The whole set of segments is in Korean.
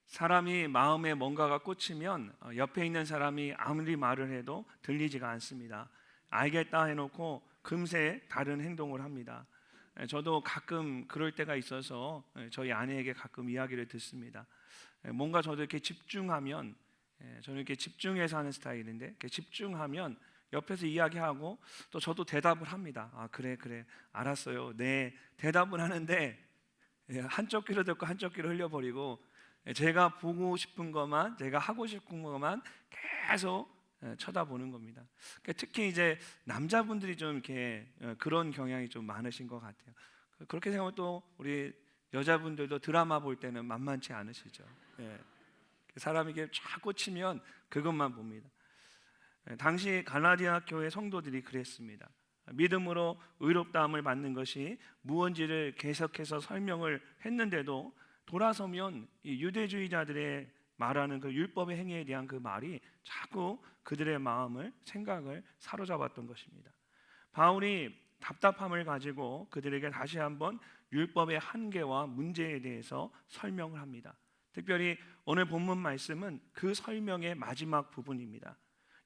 사람이 마음에 뭔가가 꽂히면 옆에 있는 사람이 아무리 말을 해도 들리지가 않습니다. 알겠다 해놓고 금세 다른 행동을 합니다. 저도 가끔 그럴 때가 있어서 저희 아내에게 가끔 이야기를 듣습니다. 뭔가 저도 이렇게 집중하면, 저는 이렇게 집중해서 하는 스타일인데, 이렇게 집중하면 옆에서 이야기하고 또 저도 대답을 합니다. 아, 그래 알았어요, 네, 대답을 하는데 한쪽 귀로 듣고 한쪽 귀로 흘려버리고, 제가 보고 싶은 것만, 제가 하고 싶은 것만 계속 쳐다보는 겁니다. 그러니까 특히 이제 남자분들이 좀 이렇게 그런 경향이 좀 많으신 것 같아요. 그렇게 생각하면 또 우리 여자분들도 드라마 볼 때는 만만치 않으시죠. 예. 사람이 이게 쫙 꽂히면 그것만 봅니다. 당시 갈라디아 교회 성도들이 그랬습니다. 믿음으로 의롭다함을 받는 것이 무언지를 계속해서 설명을 했는데도 돌아서면 이 유대주의자들의 말하는 그 율법의 행위에 대한 그 말이 자꾸 그들의 마음을, 생각을 사로잡았던 것입니다. 바울이 답답함을 가지고 그들에게 다시 한번 율법의 한계와 문제에 대해서 설명을 합니다. 특별히 오늘 본문 말씀은 그 설명의 마지막 부분입니다.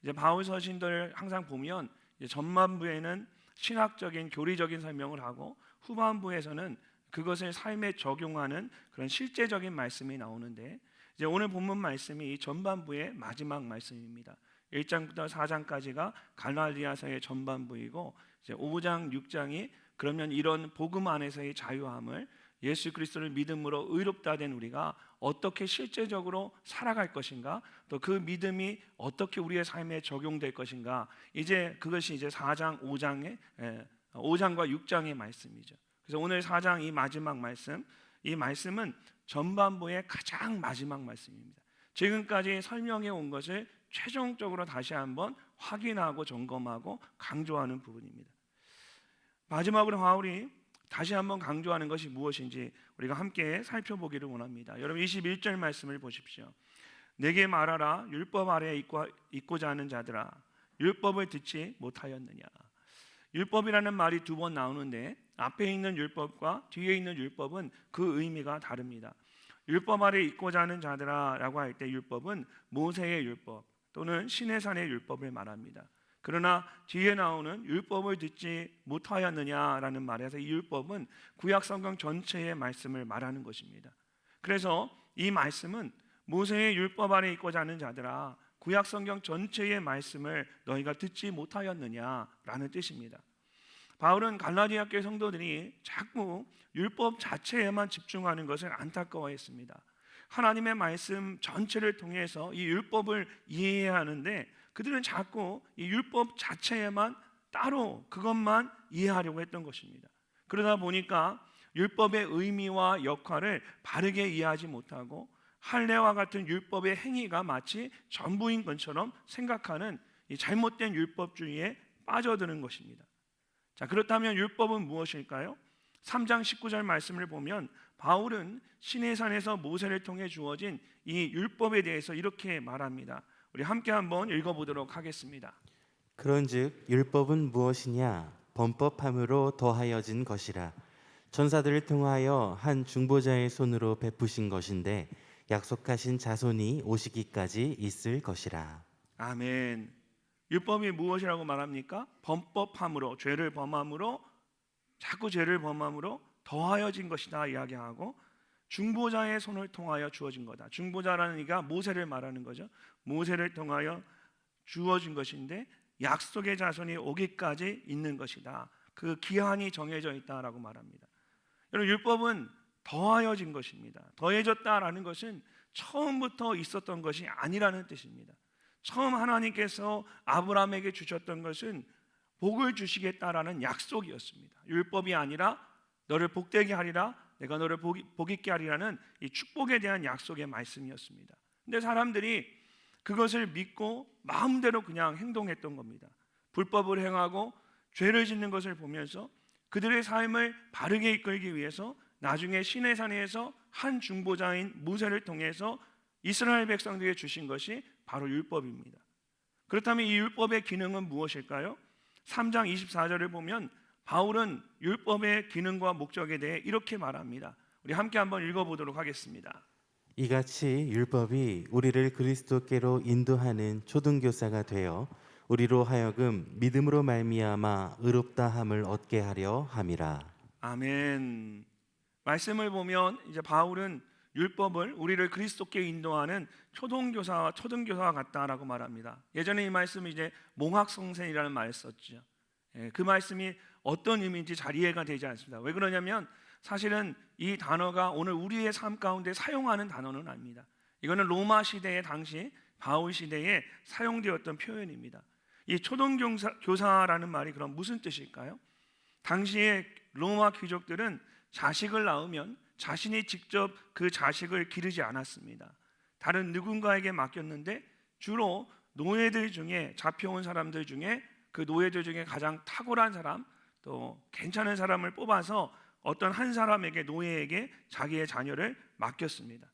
이제 바울 서신들을 항상 보면 전반부에는 신학적인 교리적인 설명을 하고 후반부에서는 그것을 삶에 적용하는 그런 실제적인 말씀이 나오는데, 이제 오늘 본문 말씀이 이 전반부의 마지막 말씀입니다. 1장부터 4장까지가 갈라디아서의 전반부이고, 이제 5장, 6장이 그러면 이런 복음 안에서의 자유함을, 예수 그리스도를 믿음으로 의롭다 된 우리가 어떻게 실제적으로 살아갈 것인가, 또 그 믿음이 어떻게 우리의 삶에 적용될 것인가, 이제 그것이 이제 4장, 5장과 6장의 말씀이죠. 그래서 오늘 4장 이 마지막 말씀, 이 말씀은 전반부의 가장 마지막 말씀입니다. 지금까지 설명해 온 것을 최종적으로 다시 한번 확인하고 점검하고 강조하는 부분입니다. 마지막으로 바울이 다시 한번 강조하는 것이 무엇인지 우리가 함께 살펴보기를 원합니다. 여러분 21절 말씀을 보십시오. 내게 말하라, 율법 아래에 있고자 하는 자들아, 율법을 듣지 못하였느냐. 율법이라는 말이 두 번 나오는데 앞에 있는 율법과 뒤에 있는 율법은 그 의미가 다릅니다. 율법 아래에 있고자 하는 자들아 라고 할 때 율법은 모세의 율법 또는 시내산의 율법을 말합니다. 그러나 뒤에 나오는 율법을 듣지 못하였느냐라는 말에서 이 율법은 구약 성경 전체의 말씀을 말하는 것입니다. 그래서 이 말씀은 모세의 율법 아래 있고자 하는 자들아, 구약 성경 전체의 말씀을 너희가 듣지 못하였느냐라는 뜻입니다. 바울은 갈라디아 교회 성도들이 자꾸 율법 자체에만 집중하는 것을 안타까워했습니다. 하나님의 말씀 전체를 통해서 이 율법을 이해해야 하는데 그들은 자꾸 이 율법 자체에만 따로 그것만 이해하려고 했던 것입니다. 그러다 보니까 율법의 의미와 역할을 바르게 이해하지 못하고 할례와 같은 율법의 행위가 마치 전부인 것처럼 생각하는 이 잘못된 율법주의에 빠져드는 것입니다. 자, 그렇다면 율법은 무엇일까요? 3장 19절 말씀을 보면 바울은 시내산에서 모세를 통해 주어진 이 율법에 대해서 이렇게 말합니다. 우리 함께 한번 읽어보도록 하겠습니다. 그런즉 율법은 무엇이냐? 범법함으로 더하여진 것이라. 천사들을 통하여 한 중보자의 손으로 베푸신 것인데 약속하신 자손이 오시기까지 있을 것이라. 아멘. 율법이 무엇이라고 말합니까? 범법함으로, 죄를 범함으로, 자꾸 죄를 범함으로 더하여진 것이다 이야기하고, 중보자의 손을 통하여 주어진 거다. 중보자라는 이가 모세를 말하는 거죠. 모세를 통하여 주어진 것인데 약속의 자손이 오기까지 있는 것이다. 그 기한이 정해져 있다라고 말합니다. 여러분, 율법은 더하여진 것입니다. 더해졌다라는 것은 처음부터 있었던 것이 아니라는 뜻입니다. 처음 하나님께서 아브라함에게 주셨던 것은 복을 주시겠다라는 약속이었습니다. 율법이 아니라 너를 복되게 하리라, 내가 너를 복 있게 하리라는 이 축복에 대한 약속의 말씀이었습니다. 근데 사람들이 그것을 믿고 마음대로 그냥 행동했던 겁니다. 불법을 행하고 죄를 짓는 것을 보면서 그들의 삶을 바르게 이끌기 위해서 나중에 시내산에서 한 중보자인 모세를 통해서 이스라엘 백성들에게 주신 것이 바로 율법입니다. 그렇다면 이 율법의 기능은 무엇일까요? 3장 24절을 보면 바울은 율법의 기능과 목적에 대해 이렇게 말합니다. 우리 함께 한번 읽어보도록 하겠습니다. 이같이 율법이 우리를 그리스도께로 인도하는 초등교사가 되어 우리로 하여금 믿음으로 말미암아 의롭다함을 얻게 하려 함이라. 아멘. 말씀을 보면 이제 바울은 율법을 우리를 그리스도께 인도하는 초등교사와 초등교사와 같다라고 말합니다. 예전에 이 말씀을 이제 몽학성생이라는 말을 썼죠. 그 말씀이 어떤 의미인지 잘 이해가 되지 않습니다. 왜 그러냐면 사실은 이 단어가 오늘 우리의 삶 가운데 사용하는 단어는 아닙니다. 이거는 로마 시대의 당시 바울 시대에 사용되었던 표현입니다. 이 초등교사라는 말이 그럼 무슨 뜻일까요? 당시에 로마 귀족들은 자식을 낳으면 자신이 직접 그 자식을 기르지 않았습니다. 다른 누군가에게 맡겼는데 주로 노예들 중에 잡혀온 사람들 중에 그 노예들 중에 가장 탁월한 사람 또 괜찮은 사람을 뽑아서 어떤 한 사람에게 노예에게 자기의 자녀를 맡겼습니다.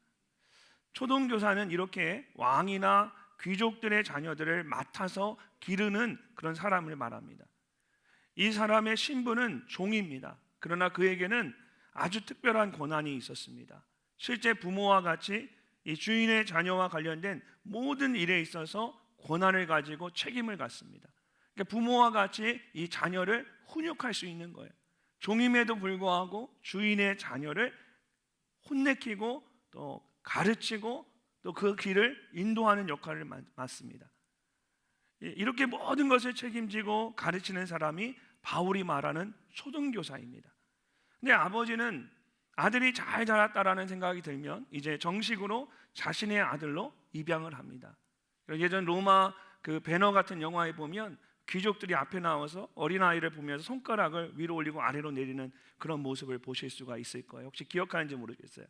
초등교사는 이렇게 왕이나 귀족들의 자녀들을 맡아서 기르는 그런 사람을 말합니다. 이 사람의 신분은 종입니다. 그러나 그에게는 아주 특별한 권한이 있었습니다. 실제 부모와 같이 이 주인의 자녀와 관련된 모든 일에 있어서 권한을 가지고 책임을 갖습니다. 그러니까 부모와 같이 이 자녀를 훈육할 수 있는 거예요. 종임에도 불구하고 주인의 자녀를 혼내키고 또 가르치고 또 그 길을 인도하는 역할을 맡습니다. 이렇게 모든 것을 책임지고 가르치는 사람이 바울이 말하는 초등교사입니다. 근데 아버지는 아들이 잘 자랐다라는 생각이 들면 이제 정식으로 자신의 아들로 입양을 합니다. 예전 로마 그 배너 같은 영화에 보면 귀족들이 앞에 나와서 어린아이를 보면서 손가락을 위로 올리고 아래로 내리는 그런 모습을 보실 수가 있을 거예요. 혹시 기억하는지 모르겠어요.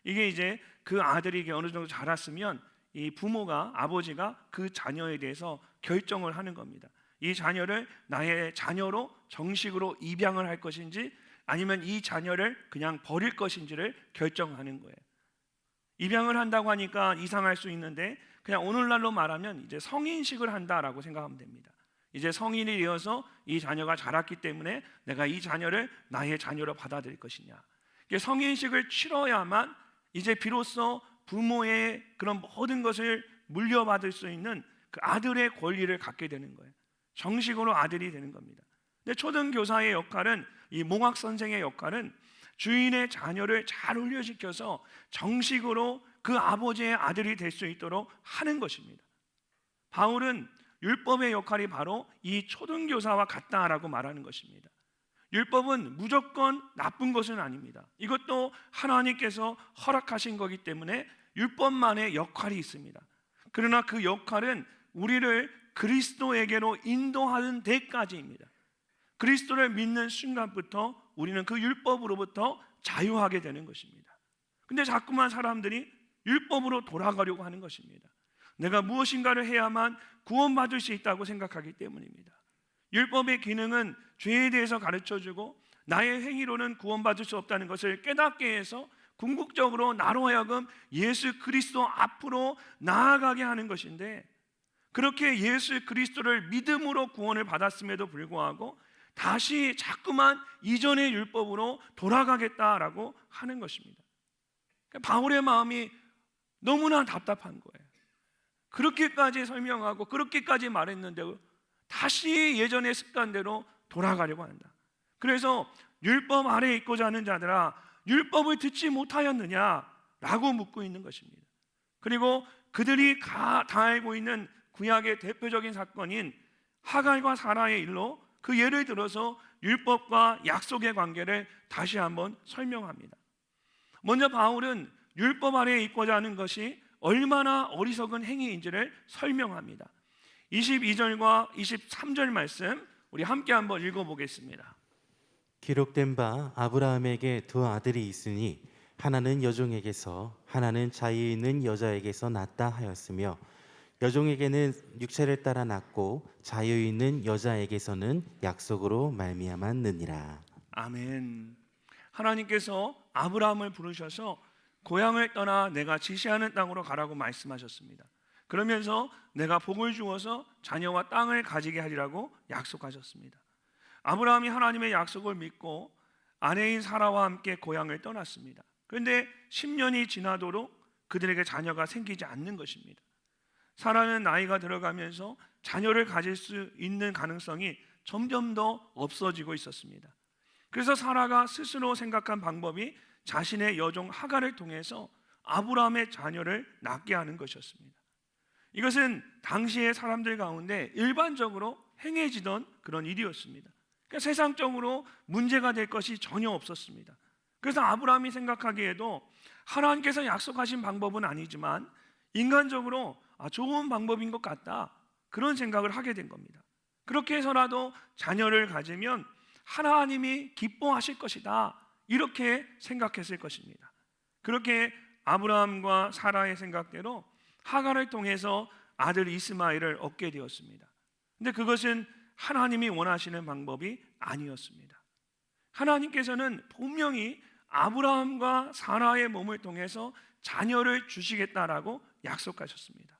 이게 이제 그 아들이 어느 정도 자랐으면 이 부모가 아버지가 그 자녀에 대해서 결정을 하는 겁니다. 이 자녀를 나의 자녀로 정식으로 입양을 할 것인지 아니면 이 자녀를 그냥 버릴 것인지를 결정하는 거예요. 입양을 한다고 하니까 이상할 수 있는데 그냥 오늘날로 말하면 이제 성인식을 한다라고 생각하면 됩니다. 이제 성인이 되어서 이 자녀가 자랐기 때문에 내가 이 자녀를 나의 자녀로 받아들일 것이냐. 성인식을 치러야만 이제 비로소 부모의 그런 모든 것을 물려받을 수 있는 그 아들의 권리를 갖게 되는 거예요. 정식으로 아들이 되는 겁니다. 근데 초등교사의 역할은 이 몽학 선생의 역할은 주인의 자녀를 잘 훈련시켜서 정식으로 그 아버지의 아들이 될 수 있도록 하는 것입니다. 바울은 율법의 역할이 바로 이 초등교사와 같다라고 말하는 것입니다. 율법은 무조건 나쁜 것은 아닙니다. 이것도 하나님께서 허락하신 거기 때문에 율법만의 역할이 있습니다. 그러나 그 역할은 우리를 그리스도에게로 인도하는 데까지입니다. 그리스도를 믿는 순간부터 우리는 그 율법으로부터 자유하게 되는 것입니다. 근데 자꾸만 사람들이 율법으로 돌아가려고 하는 것입니다. 내가 무엇인가를 해야만 구원받을 수 있다고 생각하기 때문입니다. 율법의 기능은 죄에 대해서 가르쳐주고 나의 행위로는 구원받을 수 없다는 것을 깨닫게 해서 궁극적으로 나로 하여금 예수 그리스도 앞으로 나아가게 하는 것인데, 그렇게 예수 그리스도를 믿음으로 구원을 받았음에도 불구하고 다시 자꾸만 이전의 율법으로 돌아가겠다라고 하는 것입니다. 바울의 마음이 너무나 답답한 거예요. 그렇게까지 설명하고 그렇게까지 말했는데 다시 예전의 습관대로 돌아가려고 한다. 그래서 율법 아래에 있고자 하는 자들아 율법을 듣지 못하였느냐라고 묻고 있는 것입니다. 그리고 그들이 다 알고 있는 구약의 대표적인 사건인 하갈과 사라의 일로 그 예를 들어서 율법과 약속의 관계를 다시 한번 설명합니다. 먼저 바울은 율법 아래에 있고자 하는 것이 얼마나 어리석은 행위인지를 설명합니다. 22절과 23절 말씀 우리 함께 한번 읽어보겠습니다. 기록된 바 아브라함에게 두 아들이 있으니 하나는 여종에게서 하나는 자유 있는 여자에게서 났다 하였으며 여종에게는 육체를 따라 낳고 자유 있는 여자에게서는 약속으로 말미암았느니라. 아멘. 하나님께서 아브라함을 부르셔서 고향을 떠나 내가 지시하는 땅으로 가라고 말씀하셨습니다. 그러면서 내가 복을 주어서 자녀와 땅을 가지게 하리라고 약속하셨습니다. 아브라함이 하나님의 약속을 믿고 아내인 사라와 함께 고향을 떠났습니다. 그런데 10년이 지나도록 그들에게 자녀가 생기지 않는 것입니다. 사라는 나이가 들어가면서 자녀를 가질 수 있는 가능성이 점점 더 없어지고 있었습니다. 그래서 사라가 스스로 생각한 방법이 자신의 여종 하갈을 통해서 아브라함의 자녀를 낳게 하는 것이었습니다. 이것은 당시의 사람들 가운데 일반적으로 행해지던 그런 일이었습니다. 그러니까 세상적으로 문제가 될 것이 전혀 없었습니다. 그래서 아브라함이 생각하기에도 하나님께서 약속하신 방법은 아니지만 인간적으로 좋은 방법인 것 같다, 그런 생각을 하게 된 겁니다. 그렇게 해서라도 자녀를 가지면 하나님이 기뻐하실 것이다, 이렇게 생각했을 것입니다. 그렇게 아브라함과 사라의 생각대로 하갈을 통해서 아들 이스마엘을 얻게 되었습니다. 근데 그것은 하나님이 원하시는 방법이 아니었습니다. 하나님께서는 분명히 아브라함과 사라의 몸을 통해서 자녀를 주시겠다라고 약속하셨습니다.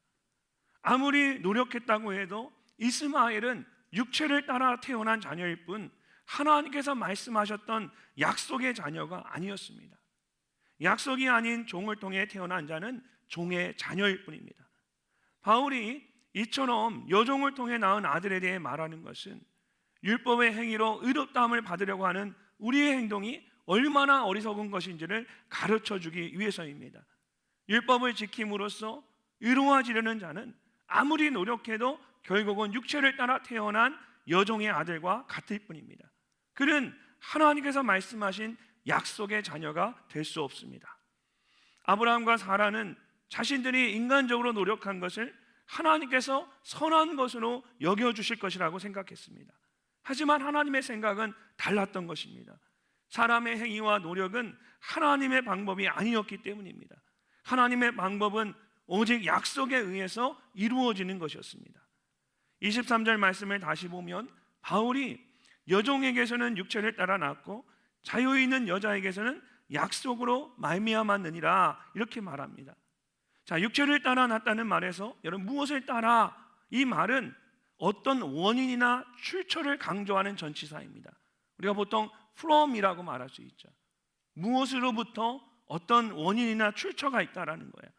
아무리 노력했다고 해도 이스마엘은 육체를 따라 태어난 자녀일 뿐 하나님께서 말씀하셨던 약속의 자녀가 아니었습니다. 약속이 아닌 종을 통해 태어난 자는 종의 자녀일 뿐입니다. 바울이 이처럼 여종을 통해 낳은 아들에 대해 말하는 것은 율법의 행위로 의롭다함을 받으려고 하는 우리의 행동이 얼마나 어리석은 것인지를 가르쳐주기 위해서입니다. 율법을 지킴으로써 의로워지려는 자는 아무리 노력해도 결국은 육체를 따라 태어난 여종의 아들과 같을 뿐입니다. 그는 하나님께서 말씀하신 약속의 자녀가 될 수 없습니다. 아브라함과 사라는 자신들이 인간적으로 노력한 것을 하나님께서 선한 것으로 여겨주실 것이라고 생각했습니다. 하지만 하나님의 생각은 달랐던 것입니다. 사람의 행위와 노력은 하나님의 방법이 아니었기 때문입니다. 하나님의 방법은 오직 약속에 의해서 이루어지는 것이었습니다. 23절 말씀을 다시 보면 바울이 여종에게서는 육체를 따라 낳고 자유 있는 여자에게서는 약속으로 말미암았느니라, 이렇게 말합니다. 자, 육체를 따라 낳았다는 말에서 여러분, 무엇을 따라, 이 말은 어떤 원인이나 출처를 강조하는 전치사입니다. 우리가 보통 from이라고 말할 수 있죠. 무엇으로부터 어떤 원인이나 출처가 있다라는 거예요.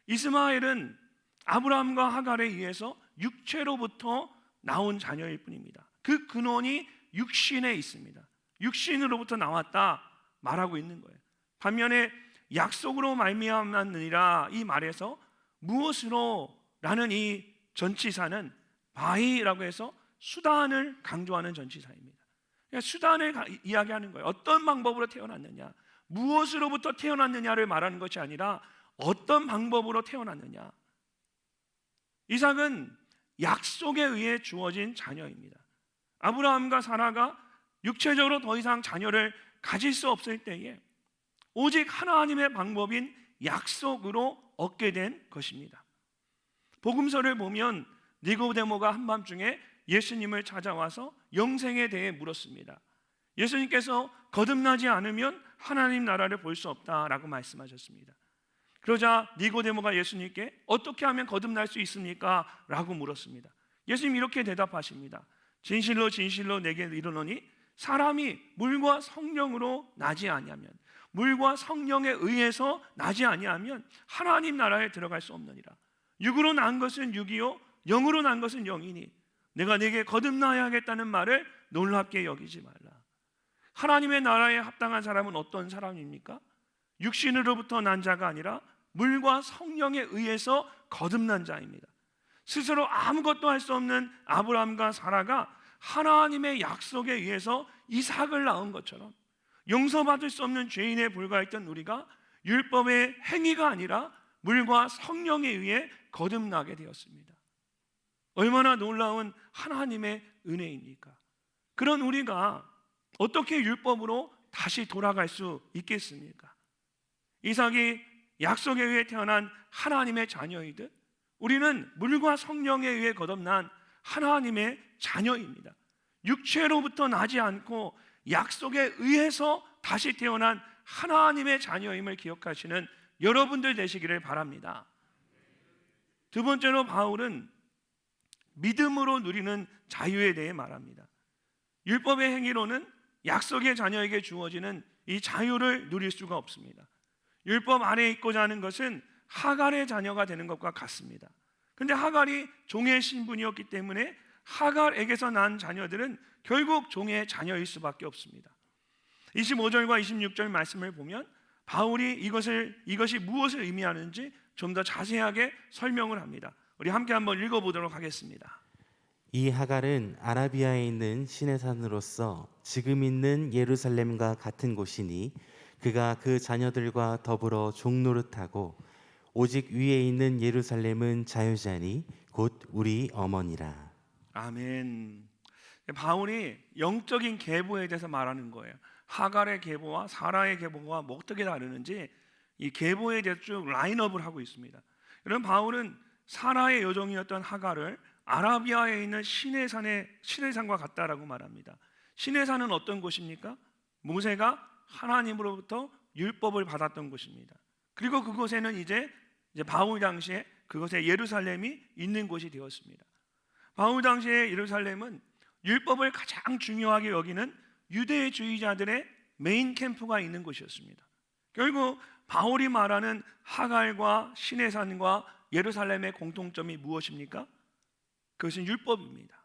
이스마엘은 아브라함과 하갈에 의해서 육체로부터 나온 자녀일 뿐입니다. 그 근원이 육신에 있습니다. 육신으로부터 나왔다 말하고 있는 거예요. 반면에 약속으로 말미암았느니라, 이 말에서 무엇으로 라는 이 전치사는 바이라고 해서 수단을 강조하는 전치사입니다. 그러니까 수단을 이야기하는 거예요. 어떤 방법으로 태어났느냐, 무엇으로부터 태어났느냐를 말하는 것이 아니라 어떤 방법으로 태어났느냐. 이삭은 약속에 의해 주어진 자녀입니다. 아브라함과 사라가 육체적으로 더 이상 자녀를 가질 수 없을 때에 오직 하나님의 방법인 약속으로 얻게 된 것입니다. 복음서를 보면 니고데모가 한밤중에 예수님을 찾아와서 영생에 대해 물었습니다. 예수님께서 거듭나지 않으면 하나님 나라를 볼 수 없다라고 말씀하셨습니다. 그러자 니고데모가 예수님께 어떻게 하면 거듭날 수 있습니까? 라고 물었습니다. 예수님 이렇게 대답하십니다. 진실로 진실로 내게 이르노니 사람이 물과 성령으로 나지 아니하면, 물과 성령에 의해서 나지 아니하면 하나님 나라에 들어갈 수 없느니라. 육으로 난 것은 육이요 영으로 난 것은 영이니 내가 네게 거듭나야 하겠다는 말을 놀랍게 여기지 말라. 하나님의 나라에 합당한 사람은 어떤 사람입니까? 육신으로부터 난 자가 아니라 물과 성령에 의해서 거듭난 자입니다. 스스로 아무것도 할 수 없는 아브라함과 사라가 하나님의 약속에 의해서 이삭을 낳은 것처럼 용서받을 수 없는 죄인에 불과했던 우리가 율법의 행위가 아니라 물과 성령에 의해 거듭나게 되었습니다. 얼마나 놀라운 하나님의 은혜입니까? 그런 우리가 어떻게 율법으로 다시 돌아갈 수 있겠습니까? 이삭이 약속에 의해 태어난 하나님의 자녀이듯 우리는 물과 성령에 의해 거듭난 하나님의 자녀입니다. 육체로부터 나지 않고 약속에 의해서 다시 태어난 하나님의 자녀임을 기억하시는 여러분들 되시기를 바랍니다. 두 번째로 바울은 믿음으로 누리는 자유에 대해 말합니다. 율법의 행위로는 약속의 자녀에게 주어지는 이 자유를 누릴 수가 없습니다. 율법 아래에 있고자 하는 것은 하갈의 자녀가 되는 것과 같습니다. 근데 하갈이 종의 신분이었기 때문에 하갈에게서 난 자녀들은 결국 종의 자녀일 수밖에 없습니다. 25절과 26절 말씀을 보면 바울이 이것이 무엇을 의미하는지 좀 더 자세하게 설명을 합니다. 우리 함께 한번 읽어보도록 하겠습니다. 이 하갈은 아라비아에 있는 신의 산으로서 지금 있는 예루살렘과 같은 곳이니 그가 그 자녀들과 더불어 종노릇하고 오직 위에 있는 예루살렘은 자유자니 곧 우리 어머니라. 아멘. 바울이 영적인 계보에 대해서 말하는 거예요. 하갈의 계보와 사라의 계보가 뭐 어떻게 다르는지 이 계보에 대해서 쭉 라인업을 하고 있습니다. 여러분, 바울은 사라의 여종이었던 하갈을 아라비아에 있는 신의 산과 같다라고 말합니다. 신의 산은 어떤 곳입니까? 모세가 하나님으로부터 율법을 받았던 곳입니다. 그리고 그곳에는 이제 바울 당시에 그곳에 예루살렘이 있는 곳이 되었습니다. 바울 당시에 예루살렘은 율법을 가장 중요하게 여기는 유대주의자들의 메인 캠프가 있는 곳이었습니다. 결국 바울이 말하는 하갈과 신의 산과 예루살렘의 공통점이 무엇입니까? 그것은 율법입니다.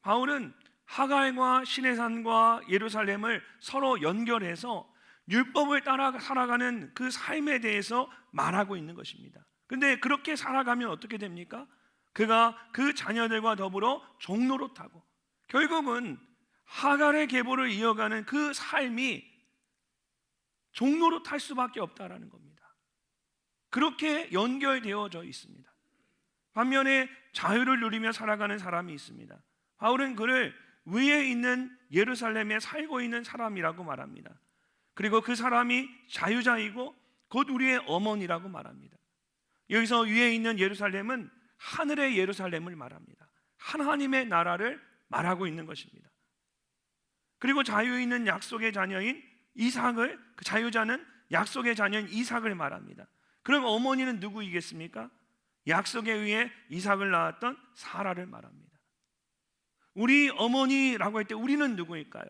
바울은 하갈과 신의 산과 예루살렘을 서로 연결해서 율법을 따라 살아가는 그 삶에 대해서 말하고 있는 것입니다. 근데 그렇게 살아가면 어떻게 됩니까? 그가 그 자녀들과 더불어 종노릇하고 결국은 하갈의 계보를 이어가는 그 삶이 종노릇할 수밖에 없다라는 겁니다. 그렇게 연결되어져 있습니다. 반면에 자유를 누리며 살아가는 사람이 있습니다. 바울은 그를 위에 있는 예루살렘에 살고 있는 사람이라고 말합니다. 그리고 그 사람이 자유자이고 곧 우리의 어머니라고 말합니다. 여기서 위에 있는 예루살렘은 하늘의 예루살렘을 말합니다. 하나님의 나라를 말하고 있는 것입니다. 그리고 자유에 있는 약속의 자녀인 이삭을, 그 자유자는 약속의 자녀인 이삭을 말합니다. 그럼 어머니는 누구이겠습니까? 약속에 의해 이삭을 낳았던 사라를 말합니다. 우리 어머니라고 할 때 우리는 누구일까요?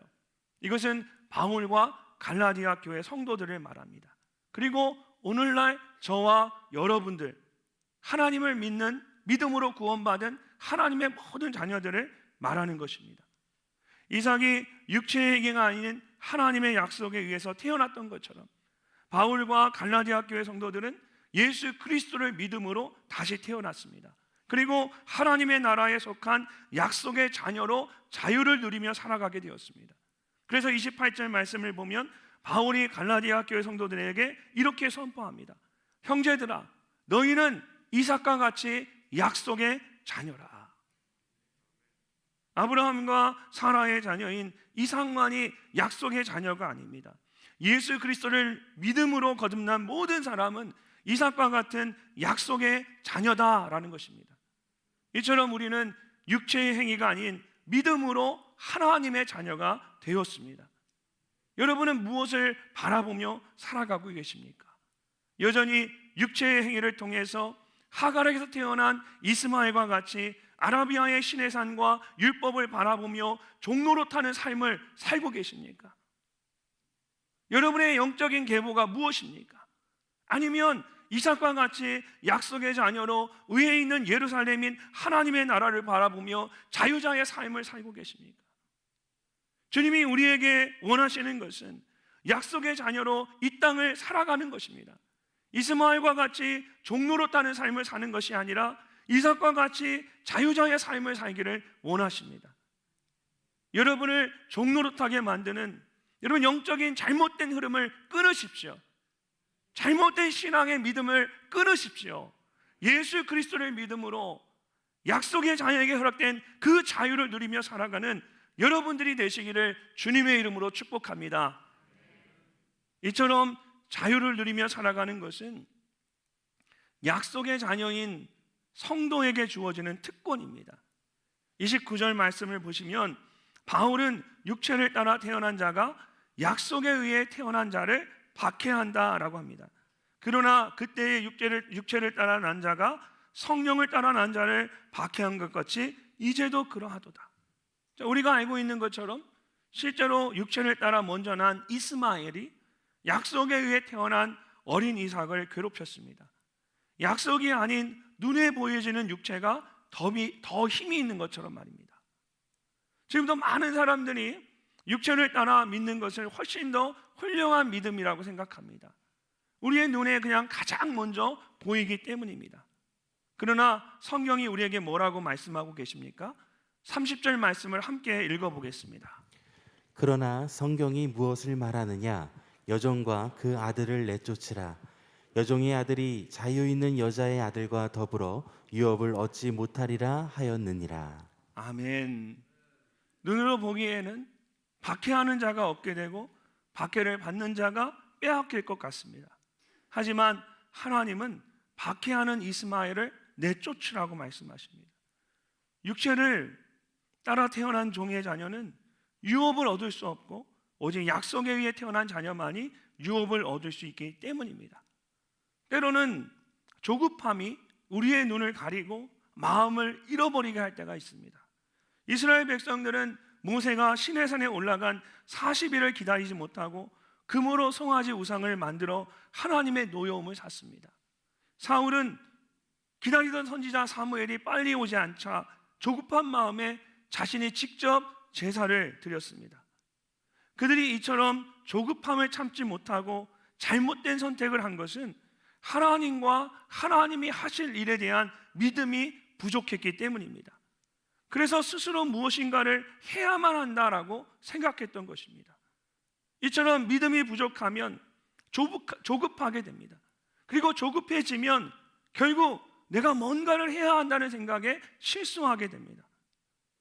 이것은 바울과 갈라디아 교회 성도들을 말합니다. 그리고 오늘날 저와 여러분들, 하나님을 믿는, 믿음으로 구원받은 하나님의 모든 자녀들을 말하는 것입니다. 이삭이 육체의 얘기가 아닌 하나님의 약속에 의해서 태어났던 것처럼 바울과 갈라디아 교회 성도들은 예수 그리스도를 믿음으로 다시 태어났습니다. 그리고 하나님의 나라에 속한 약속의 자녀로 자유를 누리며 살아가게 되었습니다. 그래서 28절 말씀을 보면 바울이 갈라디아 교회 성도들에게 이렇게 선포합니다. 형제들아, 너희는 이삭과 같이 약속의 자녀라. 아브라함과 사라의 자녀인 이삭만이 약속의 자녀가 아닙니다. 예수 그리스도를 믿음으로 거듭난 모든 사람은 이삭과 같은 약속의 자녀다라는 것입니다. 이처럼 우리는 육체의 행위가 아닌 믿음으로 하나님의 자녀가 되었습니다. 여러분은 무엇을 바라보며 살아가고 계십니까? 여전히 육체의 행위를 통해서 하갈에게서 태어난 이스마엘과 같이 아라비아의 신의 산과 율법을 바라보며 종노릇하는 삶을 살고 계십니까? 여러분의 영적인 계보가 무엇입니까? 아니면 이삭과 같이 약속의 자녀로 위에 있는 예루살렘인 하나님의 나라를 바라보며 자유자의 삶을 살고 계십니까? 주님이 우리에게 원하시는 것은 약속의 자녀로 이 땅을 살아가는 것입니다. 이스마엘과 같이 종노릇하는 삶을 사는 것이 아니라 이삭과 같이 자유자의 삶을 살기를 원하십니다. 여러분을 종노릇하게 만드는 여러분 영적인 잘못된 흐름을 끊으십시오. 잘못된 신앙의 믿음을 끊으십시오. 예수 그리스도를 믿음으로 약속의 자녀에게 허락된 그 자유를 누리며 살아가는 여러분들이 되시기를 주님의 이름으로 축복합니다. 이처럼 자유를 누리며 살아가는 것은 약속의 자녀인 성도에게 주어지는 특권입니다. 29절 말씀을 보시면 바울은 육체를 따라 태어난 자가 약속에 의해 태어난 자를 박해한다라고 합니다. 그러나 그때의 육체를 따라 난 자가 성령을 따라 난 자를 박해한 것 같이 이제도 그러하도다. 우리가 알고 있는 것처럼 실제로 육체를 따라 먼저 난 이스마엘이 약속에 의해 태어난 어린 이삭을 괴롭혔습니다. 약속이 아닌 눈에 보여지는 육체가 더 힘이 있는 것처럼 말입니다. 지금도 많은 사람들이 육체를 따라 믿는 것을 훨씬 더 훌륭한 믿음이라고 생각합니다. 우리의 눈에 그냥 가장 먼저 보이기 때문입니다. 그러나 성경이 우리에게 뭐라고 말씀하고 계십니까? 30절 말씀을 함께 읽어보겠습니다. 그러나 성경이 무엇을 말하느냐? 여종과 그 아들을 내쫓으라. 여종의 아들이 자유 있는 여자의 아들과 더불어 유업을 얻지 못하리라 하였느니라. 아멘. 눈으로 보기에는 박해하는 자가 얻게 되고 박해를 받는 자가 빼앗길 것 같습니다. 하지만 하나님은 박해하는 이스마엘을 내쫓으라고 말씀하십니다. 육체를 따라 태어난 종의 자녀는 유업을 얻을 수 없고 오직 약속에 의해 태어난 자녀만이 유업을 얻을 수 있기 때문입니다. 때로는 조급함이 우리의 눈을 가리고 마음을 잃어버리게 할 때가 있습니다. 이스라엘 백성들은 모세가 시내산에 올라간 40일을 기다리지 못하고 금으로 송아지 우상을 만들어 하나님의 노여움을 샀습니다. 사울은 기다리던 선지자 사무엘이 빨리 오지 않자 조급한 마음에 자신이 직접 제사를 드렸습니다. 그들이 이처럼 조급함을 참지 못하고 잘못된 선택을 한 것은 하나님과 하나님이 하실 일에 대한 믿음이 부족했기 때문입니다. 그래서 스스로 무엇인가를 해야만 한다라고 생각했던 것입니다. 이처럼 믿음이 부족하면 조급하게 됩니다. 그리고 조급해지면 결국 내가 뭔가를 해야 한다는 생각에 실수하게 됩니다.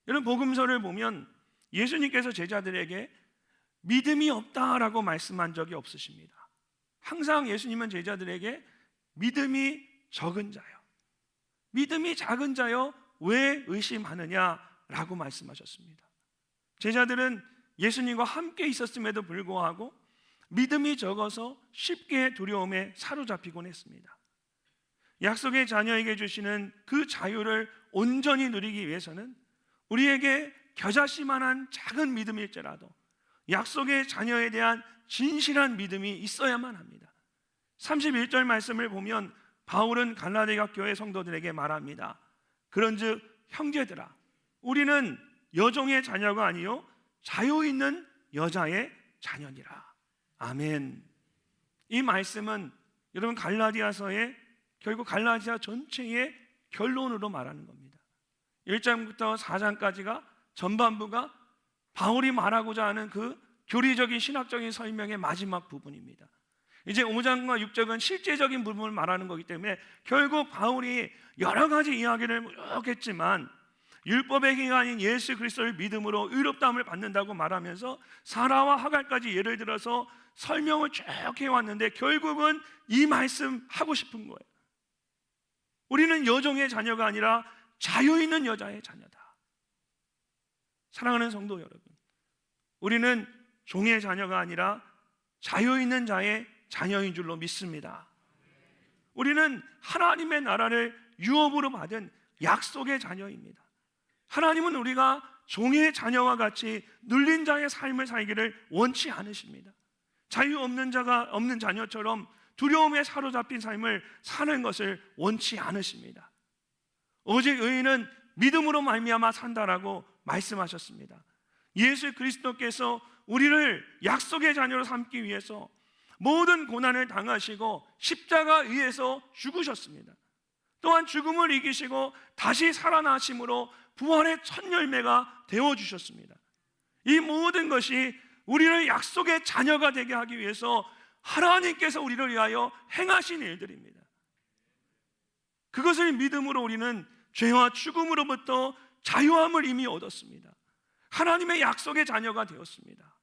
여러분, 복음서를 보면 예수님께서 제자들에게 믿음이 없다라고 말씀한 적이 없으십니다. 항상 예수님은 제자들에게 믿음이 적은 자요, 믿음이 작은 자요, 왜 의심하느냐라고 말씀하셨습니다. 제자들은 예수님과 함께 있었음에도 불구하고 믿음이 적어서 쉽게 두려움에 사로잡히곤 했습니다. 약속의 자녀에게 주시는 그 자유를 온전히 누리기 위해서는 우리에게 겨자씨만한 작은 믿음일지라도 약속의 자녀에 대한 진실한 믿음이 있어야만 합니다. 31절 말씀을 보면 바울은 갈라디아 교회 성도들에게 말합니다. 그런즉 형제들아, 우리는 여종의 자녀가 아니요 자유 있는 여자의 자녀니라. 아멘. 이 말씀은 여러분 갈라디아서의 결국 갈라디아 전체의 결론으로 말하는 겁니다. 1장부터 4장까지가 전반부가 바울이 말하고자 하는 그 교리적인 신학적인 설명의 마지막 부분입니다. 이제 5장과 6장은 실제적인 부분을 말하는 거기 때문에 결국 바울이 여러 가지 이야기를 쭉 했지만 율법의 기관인 예수 그리스도를 믿음으로 의롭다함을 받는다고 말하면서 사라와 하갈까지 예를 들어서 설명을 쭉 해왔는데 결국은 이 말씀 하고 싶은 거예요. 우리는 여종의 자녀가 아니라 자유 있는 여자의 자녀다. 사랑하는 성도 여러분, 우리는 종의 자녀가 아니라 자유 있는 자의 자녀인 줄로 믿습니다. 우리는 하나님의 나라를 유업으로 받은 약속의 자녀입니다. 하나님은 우리가 종의 자녀와 같이 눌린 자의 삶을 살기를 원치 않으십니다. 자유 없는 자녀처럼 두려움에 사로잡힌 삶을 사는 것을 원치 않으십니다. 오직 의인은 믿음으로 말미암아 산다라고 말씀하셨습니다. 예수 그리스도께서 우리를 약속의 자녀로 삼기 위해서 모든 고난을 당하시고 십자가 위에서 죽으셨습니다. 또한 죽음을 이기시고 다시 살아나심으로 부활의 첫 열매가 되어주셨습니다. 이 모든 것이 우리를 약속의 자녀가 되게 하기 위해서 하나님께서 우리를 위하여 행하신 일들입니다. 그것을 믿음으로 우리는 죄와 죽음으로부터 자유함을 이미 얻었습니다. 하나님의 약속의 자녀가 되었습니다.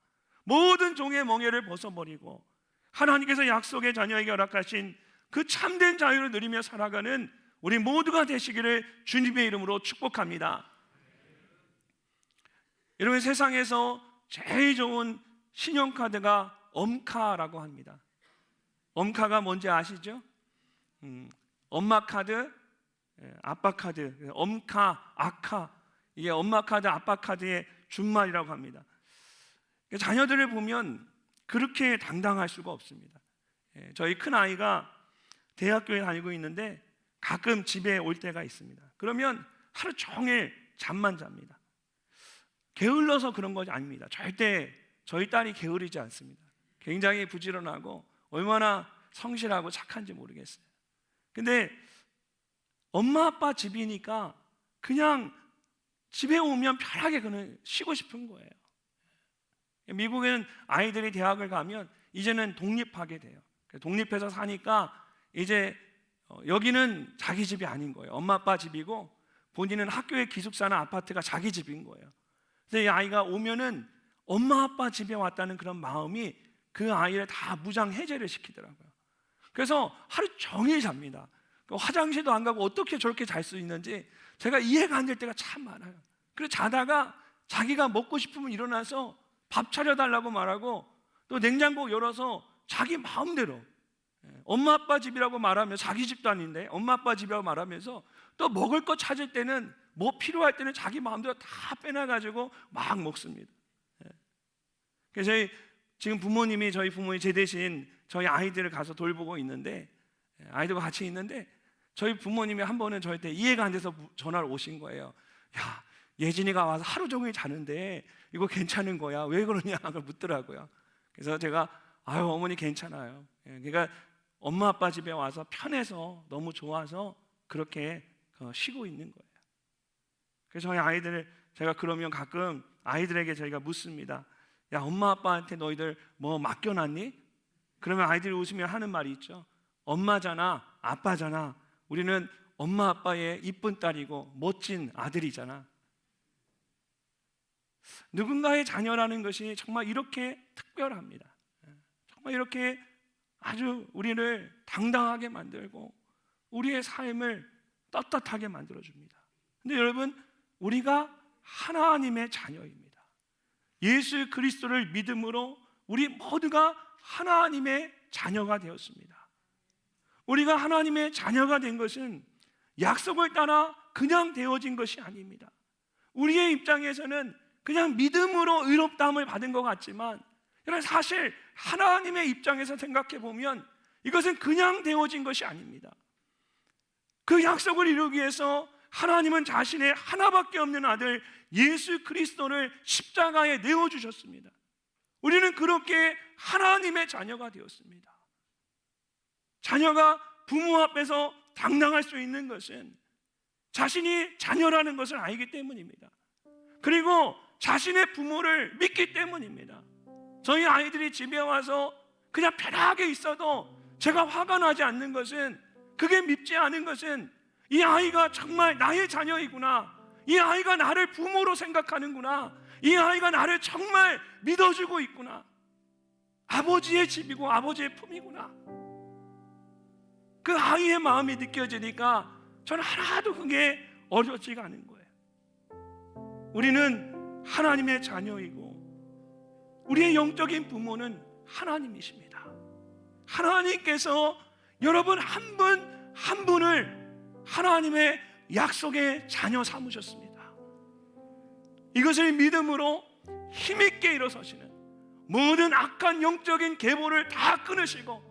모든 종의 멍에를 벗어버리고 하나님께서 약속의 자녀에게 허락하신 그 참된 자유를 누리며 살아가는 우리 모두가 되시기를 주님의 이름으로 축복합니다. 여러분, 세상에서 제일 좋은 신용카드가 엄카라고 합니다. 엄카가 뭔지 아시죠? 엄마 카드, 아빠 카드, 엄카, 아카, 이게 엄마 카드, 아빠 카드의 준말이라고 합니다. 자녀들을 보면 그렇게 당당할 수가 없습니다. 저희 큰 아이가 대학교에 다니고 있는데 가끔 집에 올 때가 있습니다. 그러면 하루 종일 잠만 잡니다. 게을러서 그런 것이 아닙니다. 절대 저희 딸이 게으르지 않습니다. 굉장히 부지런하고 얼마나 성실하고 착한지 모르겠어요. 근데 엄마 아빠 집이니까 그냥 집에 오면 편하게 그냥 쉬고 싶은 거예요. 미국에는 아이들이 대학을 가면 이제는 독립하게 돼요. 독립해서 사니까 이제 여기는 자기 집이 아닌 거예요. 엄마 아빠 집이고 본인은 학교에 기숙사나 아파트가 자기 집인 거예요. 그래서 이 아이가 오면은 엄마 아빠 집에 왔다는 그런 마음이 그 아이를 다 무장 해제를 시키더라고요. 그래서 하루 종일 잡니다. 화장실도 안 가고 어떻게 저렇게 잘 수 있는지 제가 이해가 안 될 때가 참 많아요. 그래서 자다가 자기가 먹고 싶으면 일어나서 밥 차려달라고 말하고 또 냉장고 열어서 자기 마음대로 엄마 아빠 집이라고 말하면 자기 집도 아닌데 엄마 아빠 집이라고 말하면서 또 먹을 거 찾을 때는 뭐 필요할 때는 자기 마음대로 다 빼놔가지고 막 먹습니다. 그래서 지금 저희 부모님이 제 대신 저희 아이들을 가서 돌보고 있는데 아이들과 같이 있는데 저희 부모님이 한 번은 저한테 이해가 안 돼서 전화를 오신 거예요. 야, 예진이가 와서 하루 종일 자는데 이거 괜찮은 거야? 왜 그러냐? 그걸 묻더라고요. 그래서 제가 아유 어머니 괜찮아요. 그러니까 엄마 아빠 집에 와서 편해서 너무 좋아서 그렇게 쉬고 있는 거예요. 그래서 저희 아이들을 제가 그러면 가끔 아이들에게 저희가 묻습니다. 야, 엄마 아빠한테 너희들 뭐 맡겨놨니? 그러면 아이들이 웃으며 하는 말이 있죠. 엄마잖아, 아빠잖아. 우리는 엄마 아빠의 이쁜 딸이고 멋진 아들이잖아. 누군가의 자녀라는 것이 정말 이렇게 특별합니다. 정말 이렇게 아주 우리를 당당하게 만들고 우리의 삶을 떳떳하게 만들어줍니다. 근데 여러분, 우리가 하나님의 자녀입니다. 예수 그리스도를 믿음으로 우리 모두가 하나님의 자녀가 되었습니다. 우리가 하나님의 자녀가 된 것은 약속을 따라 그냥 되어진 것이 아닙니다. 우리의 입장에서는 그냥 믿음으로 의롭다함을 받은 것 같지만 여러분, 사실 하나님의 입장에서 생각해 보면 이것은 그냥 되어진 것이 아닙니다. 그 약속을 이루기 위해서 하나님은 자신의 하나밖에 없는 아들 예수 그리스도를 십자가에 내어주셨습니다. 우리는 그렇게 하나님의 자녀가 되었습니다. 자녀가 부모 앞에서 당당할 수 있는 것은 자신이 자녀라는 것을 알기 때문입니다. 그리고 자신의 부모를 믿기 때문입니다. 저희 아이들이 집에 와서 그냥 편하게 있어도 제가 화가 나지 않는 것은, 그게 밉지 않은 것은 이 아이가 정말 나의 자녀이구나, 이 아이가 나를 부모로 생각하는구나, 이 아이가 나를 정말 믿어주고 있구나, 아버지의 집이고 아버지의 품이구나, 그 아이의 마음이 느껴지니까 저는 하나도 그게 어렵지가 않은 거예요. 우리는 하나님의 자녀이고 우리의 영적인 부모는 하나님이십니다. 하나님께서 여러분 한 분 한 분을 하나님의 약속의 자녀 삼으셨습니다. 이것을 믿음으로 힘있게 일어서시는, 모든 악한 영적인 계보를 다 끊으시고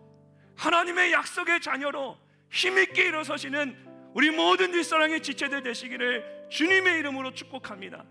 하나님의 약속의 자녀로 힘있게 일어서시는 우리 모든 뒷사랑의 지체들 되시기를 주님의 이름으로 축복합니다.